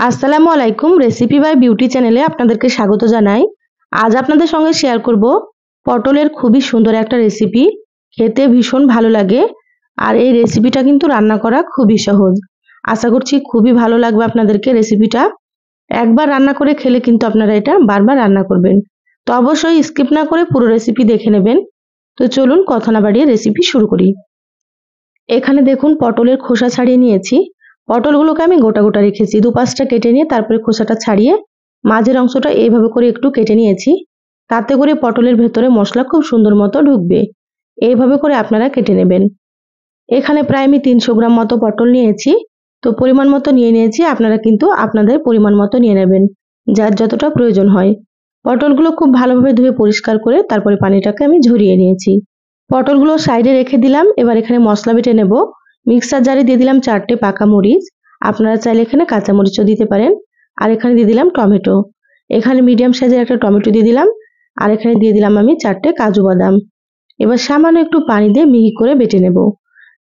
আসসালামু আলাইকুম। Recipe by beauty চ্যানেলে আপনাদেরকে স্বাগত জানাই। আজ আপনাদের সঙ্গে শেয়ার করব পটলের খুবই সুন্দর একটা রেসিপি। খেতে ভীষণ ভালো লাগে আর এই রেসিপিটা কিন্তু রান্না করা খুবই সহজ। আশা করছি খুবই ভালো লাগবে আপনাদেরকে রেসিপিটা। একবার রান্না করে খেলে কিন্তু আপনারা এটা বারবার রান্না করবেন। তো অবশ্যই স্কিপ না করে পুরো রেসিপি দেখে নেবেন। তো চলুন কথা না বাড়িয়ে রেসিপি শুরু করি। এখানে দেখুন পটলের খোসা ছাড়িয়ে নিয়েছি। পটলগুলোকে আমি গোটা গোটা রেখেছি, দুপাশটা কেটে নিয়ে তারপরে খোসাটা ছাড়িয়ে মাঝের অংশটা এইভাবে করে একটু কেটে নিয়েছি। তাতে করে পটলের ভেতরে মশলা খুব সুন্দর মতো ঢুকবে। এইভাবে করে আপনারা কেটে নেবেন। এখানে প্রায় আমি 300 গ্রাম মতো পটল নিয়েছি। তো পরিমাণ মতো নিয়ে নিয়েছি, আপনারা কিন্তু আপনাদের পরিমাণ মতো নিয়ে নেবেন, যার যতটা প্রয়োজন হয়। পটলগুলো খুব ভালোভাবে ধুয়ে পরিষ্কার করে তারপরে পানিটাকে আমি ঝরিয়ে নিয়েছি। পটলগুলো সাইডে রেখে দিলাম। এবার এখানে মশলা বেটে নেব। মিক্সার জারে দিয়ে দিলাম 4টে পাকা মরিচ। আপনারা চাইলে এখানে কাঁচা মরিচও দিতে পারেন। আর এখানে দিয়ে দিলাম টমেটো। এখানে মিডিয়াম সাইজের একটা টমেটো দিয়ে দিলাম। আর এখানে দিয়ে দিলাম আমি 4টে কাজু বাদাম। এবার সামান্য একটু পানি দিয়ে মিহি করে বেটে নেব।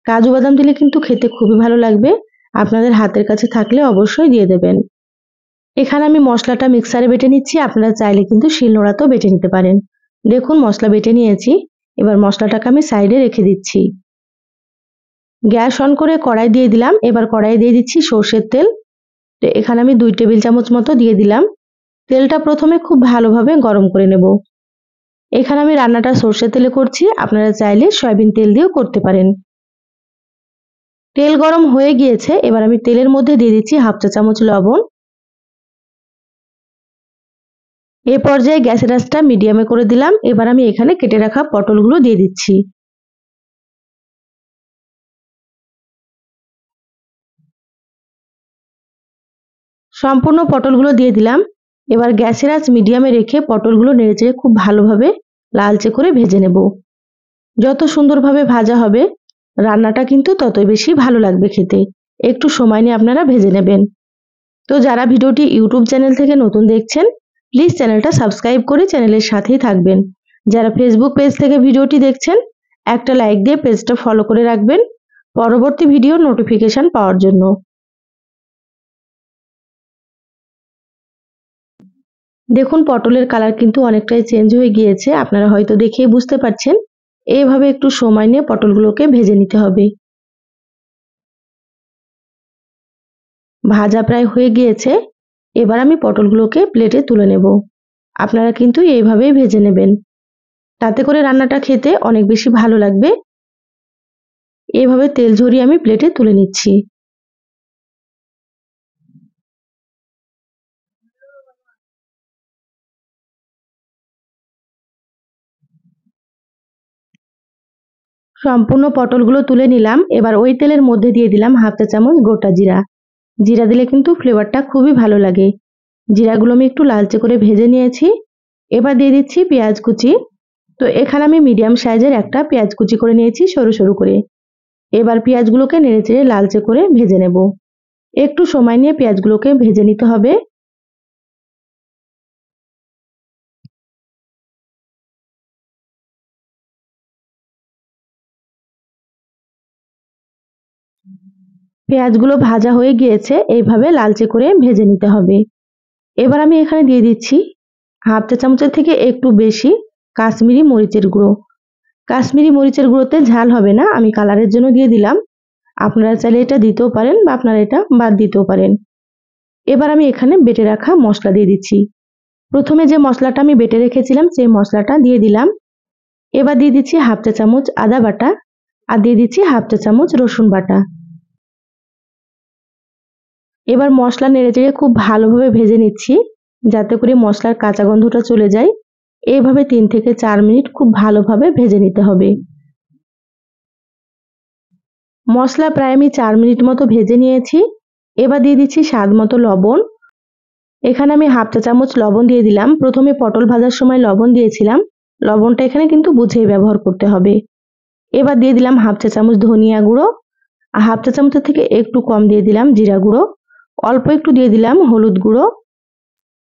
কাজু বাদাম দিলে কিন্তু খেতে খুবই ভালো লাগবে। আপনাদের হাতের কাছে থাকলে অবশ্যই দিয়ে দেবেন। এখানে আমি মশলাটা মিক্সারে বেটে নিচ্ছি, আপনারা চাইলে কিন্তু শিলনোড়াতেও বেটে নিতে পারেন। দেখুন মশলা বেটে নিয়েছি। এবার মশলাটাকে আমি সাইডে রেখে দিচ্ছি। গ্যাস অন করে কড়াই দিয়ে দিলাম। এবার কড়াই দিয়ে দিচ্ছি সর্ষের তেল। তো এখানে আমি 2 টেবিল চামচ মতো দিয়ে দিলাম। তেলটা প্রথমে খুব ভালোভাবে গরম করে নেব। এখানে আমি রান্নাটা সর্ষের তেলে করছি, আপনারা চাইলে সয়াবিন তেল দিয়েও করতে পারেন। তেল গরম হয়ে গিয়েছে। এবার আমি তেলের মধ্যে দিয়ে দিচ্ছি 1/2 চা চামচ লবণ। এই পর্যায়ে গ্যাসের আঁচটা মিডিয়ামে করে দিলাম। এবার আমি এখানে কেটে রাখা পটলগুলো দিয়ে দিচ্ছি। সম্পূর্ণ পটলগুলো দিয়ে দিলাম। এবার গ্যাসের আঁচ মিডিয়ামে রেখে পটলগুলো নেড়েচেড়ে খুব ভালোভাবে লালচে করে ভেজে নেব। যত সুন্দরভাবে ভাজা হবে রান্নাটা কিন্তু ততই বেশি ভালো লাগবে খেতে। একটু সময় নিয়ে আপনারা ভেজে নেবেন। তো যারা ভিডিওটি ইউটিউব চ্যানেল থেকে নতুন দেখছেন, প্লিজ চ্যানেলটা সাবস্ক্রাইব করে চ্যানেলের সাথেই থাকবেন। যারা ফেসবুক পেজ থেকে ভিডিওটি দেখছেন, একটা লাইক দিয়ে পেজটা ফলো করে রাখবেন পরবর্তী ভিডিওর নোটিফিকেশন পাওয়ার জন্য। দেখুন পটলের কালার কিন্তু অনেকটাই চেঞ্জ হয়ে গিয়েছে, আপনারা হয়তো দেখেই বুঝতে পারছেন। এইভাবে একটু সময় নিয়ে পটলগুলোকে ভেজে নিতে হবে। ভাজা প্রায় হয়ে গিয়েছে। এবার আমি পটলগুলোকে প্লেটে তুলে নেব। আপনারা কিন্তু এইভাবেই ভেজে নেবেন, তাতে করে রান্নাটা খেতে অনেক বেশি ভালো লাগবে। এইভাবে তেল ঝরিয়ে আমি প্লেটে তুলে নিচ্ছি। সম্পূর্ণ পটলগুলো তুলে নিলাম। এবার ওই তেলের মধ্যে দিয়ে দিলাম 1/2 চা চামচ গোটা জিরা। জিরা দিলে কিন্তু ফ্লেভারটা খুবই ভালো লাগে। জিরাগুলো আমি একটু লালচে করে ভেজে নিয়েছি। এবার দিয়ে দিচ্ছি পেঁয়াজ কুচি। তো এখানে আমি মিডিয়াম সাইজের একটা পেঁয়াজ কুচি করে নিয়েছি সরু সরু করে। এবার পেঁয়াজগুলোকে নেড়েচেড়ে লালচে করে ভেজে নেব। একটু সময় নিয়ে পেঁয়াজগুলোকে ভেজে নিতে হবে। পেঁয়াজগুলো ভাজা হয়ে গিয়েছে, এইভাবে লালচে করে ভেজে নিতে হবে। এবার আমি এখানে দিয়ে দিচ্ছি 1/2 চা চামচের থেকে একটু বেশি কাশ্মীরি মরিচের গুঁড়ো। কাশ্মীরি মরিচের গুঁড়োতে ঝাল হবে না, আমি কালারের জন্য দিয়ে দিলাম। আপনারা চাইলে এটা দিতেও পারেন বা আপনারা এটা বাদ দিতেও পারেন। এবার আমি এখানে বেটে রাখা মশলা দিয়ে দিচ্ছি। প্রথমে যে মশলাটা আমি বেটে রেখেছিলাম সেই মশলাটা দিয়ে দিলাম। এবার দিয়ে দিচ্ছি 1/2 চা চামচ আদা বাটা আর দিয়ে দিচ্ছি 1/2 চা চামচ রসুন বাটা। এবার মশলা নেড়েচেড়ে খুব ভালোভাবে ভেজে নিচ্ছি, যাতে করে মশলার কাঁচা গন্ধটা চলে যায়। এইভাবে 3 থেকে 4 মিনিট খুব ভালোভাবে ভেজে নিতে হবে। মশলা প্রায় আমি 4 মিনিট মতো ভেজে নিয়েছি। এবার দিয়ে দিচ্ছি স্বাদ মতো লবণ। এখানে আমি 1/2 চা চামচ লবণ দিয়ে দিলাম। প্রথমে পটল ভাজার সময় লবণ দিয়েছিলাম, লবণটা এখানে কিন্তু বুঝেই ব্যবহার করতে হবে। এবার দিয়ে দিলাম 1/2 চা চামচ ধনিয়া গুঁড়ো, আর 1/2 চা চামচের থেকে একটু কম দিয়ে দিলাম জিরা গুঁড়ো, অল্প একটু দিয়ে দিলাম হলুদ গুঁড়ো।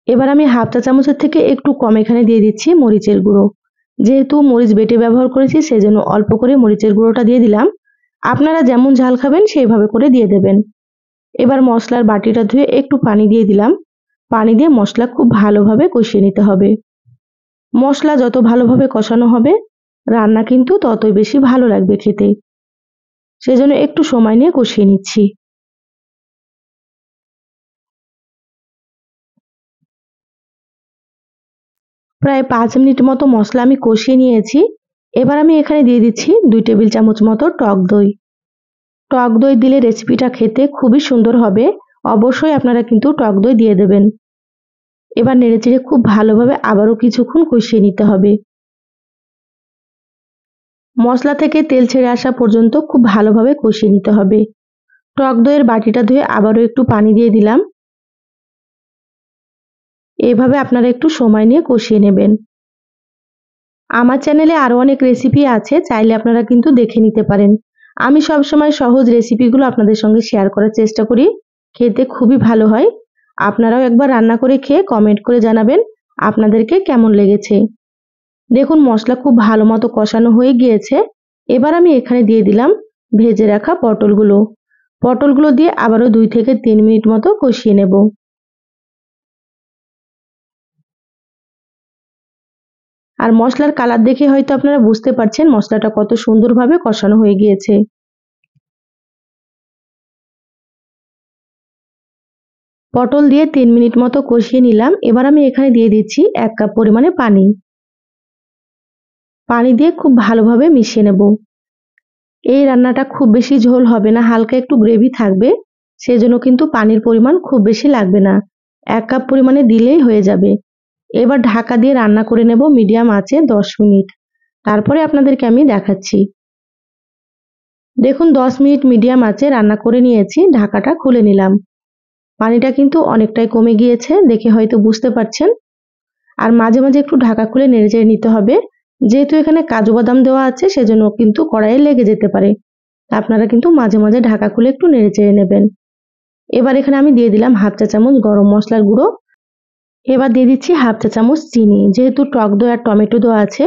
এবার আমি 1/2 চা চামচের থেকে একটু কম এখানে দিয়ে দিচ্ছি মরিচের গুঁড়ো। যেহেতু মরিচ বেটে ব্যবহার করেছি সেজন্য অল্প করে মরিচের গুঁড়োটা দিয়ে দিলাম। আপনারা যেমন ঝাল খাবেন সেইভাবে করে দিয়ে দেবেন। এবার মশলার বাটিটা ধুয়ে একটু পানি দিয়ে দিলাম। পানি দিয়ে মশলা খুব ভালোভাবে কষিয়ে নিতে হবে। মশলা যত ভালোভাবে কষানো হবে রান্না কিন্তু ততই বেশি ভালো লাগবে খেতে। সেজন্য একটু সময় নিয়ে কষিয়ে নিচ্ছি। প্রায় 5 মিনিট মতো মশলা আমি কষিয়ে নিয়েছি। এবার আমি এখানে দিয়ে দিচ্ছি 2 টেবিল চামচ মতো টক দই। টক দই দিলে রেসিপিটা খেতে খুবই সুন্দর হবে। অবশ্যই আপনারা কিন্তু টক দই দিয়ে দেবেন। এবার নেড়েচেড়ে খুব ভালোভাবে আবারও কিছুক্ষণ কষিয়ে নিতে হবে। মশলা থেকে তেল ছেড়ে আসা পর্যন্ত খুব ভালোভাবে কষিয়ে নিতে হবে। টক দইয়ের বাটিটা ধুয়ে আবারও একটু পানি দিয়ে দিলাম। এইভাবে আপনারা একটু সময় নিয়ে কষিয়ে নেবেন। আমার চ্যানেলে আরও অনেক রেসিপি আছে, চাইলে আপনারা কিন্তু দেখে নিতে পারেন। আমি সবসময় সহজ রেসিপিগুলো আপনাদের সঙ্গে শেয়ার করার চেষ্টা করি। খেতে খুবই ভালো হয়। আপনারাও একবার রান্না করে খেয়ে কমেন্ট করে জানাবেন আপনাদেরকে কেমন লেগেছে। দেখুন মশলা খুব ভালো মতো কষানো হয়ে গিয়েছে। এবার আমি এখানে দিয়ে দিলাম ভেজে রাখা পটলগুলো। পটলগুলো দিয়ে আবারও 2 থেকে 3 মিনিট মতো কষিয়ে নেব। আর মশলার কালার দেখে হয়তো আপনারা বুঝতে পারছেন মশলাটা কত সুন্দরভাবে কষানো হয়ে গিয়েছে। পটল দিয়ে 3 মিনিট মতো কষিয়ে নিলাম। এবার আমি এখানে দিয়ে দিচ্ছি 1 কাপ পরিমাণে পানি। পানি দিয়ে খুব ভালোভাবে মিশিয়ে নেব। এই রান্নাটা খুব বেশি ঝোল হবে না, হালকা একটু গ্রেভি থাকবে। সেজন্য কিন্তু পানির পরিমাণ খুব বেশি লাগবে না। 1 কাপ পরিমাণে দিলেই হয়ে যাবে। এবার ঢাকা দিয়ে রান্না করে নেব মিডিয়াম আঁচে 10 মিনিট। তারপরে আপনাদেরকে আমি দেখাচ্ছি। দেখুন 10 মিনিট মিডিয়াম আঁচে রান্না করে নিয়েছি, ঢাকাটা খুলে নিলাম। পানিটা কিন্তু অনেকটাই কমে গিয়েছে, দেখে হয়তো বুঝতে পারছেন। আর মাঝে মাঝে একটু ঢাকা খুলে নেড়েচেড়ে নিতে হবে। যেহেতু এখানে কাজু বাদাম দেওয়া আছে সেজন্য কিন্তু কড়াইয়ে লেগে যেতে পারে। আপনারা কিন্তু মাঝে মাঝে ঢাকা খুলে একটু নেড়েচেড়ে নেবেন। এবার এখানে আমি দিয়ে দিলাম হাফ চা চামচ গরম মশলার গুঁড়ো। এবার দিয়ে দিচ্ছি হাফ চা চামচ চিনি। যেহেতু টক দই আর টমেটো দেওয়া আছে,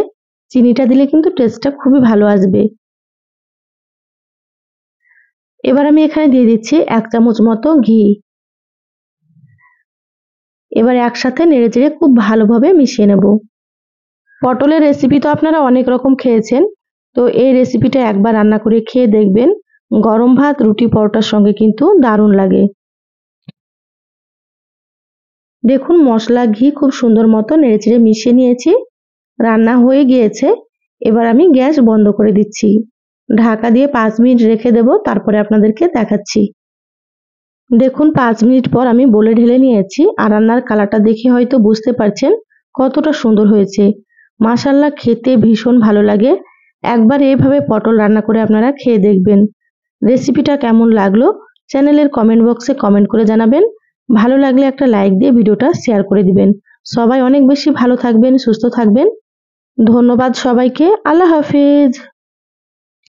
চিনিটা দিলে কিন্তু টেস্টটা খুবই ভালো আসবে। এবার আমি এখানে দিয়ে দিচ্ছি 1 চামচ মতো ঘি। এবার একসাথে নেড়েচেড়ে খুব ভালোভাবে মিশিয়ে নেব। পটলের রেসিপি তো আপনারা অনেক রকম খেয়েছেন, তো এই রেসিপিটা একবার রান্না করে খেয়ে দেখবেন। গরম ভাত, রুটি, পরোটার সঙ্গে কিন্তু দারুণ লাগে। দেখুন মশলা ঘি খুব সুন্দর মতো নেড়েচেড়ে মিশিয়ে নিয়েছি। রান্না হয়ে গিয়েছে। এবার আমি গ্যাস বন্ধ করে দিচ্ছি। ঢাকা দিয়ে 5 মিনিট রেখে দেব, তারপরে আপনাদেরকে দেখাচ্ছি। দেখুন 5 মিনিট পর আমি বলে ঢেলে নিয়েছি। আর রান্নার কালারটা দেখে হয়তো বুঝতে পারছেন কতটা সুন্দর হয়েছে। মাশাআল্লাহ, খেতে ভীষণ ভালো লাগে। একবার এইভাবে পটল রান্না করে আপনারা খেয়ে দেখবেন। রেসিপিটা কেমন লাগলো চ্যানেলের কমেন্ট বক্সে কমেন্ট করে জানাবেন। ভালো লাগলে একটা লাইক দিয়ে ভিডিওটা শেয়ার করে দিবেন। সবাই অনেক বেশি ভালো থাকবেন, সুস্থ থাকবেন। ধন্যবাদ সবাইকে। আল্লাহ হাফেজ।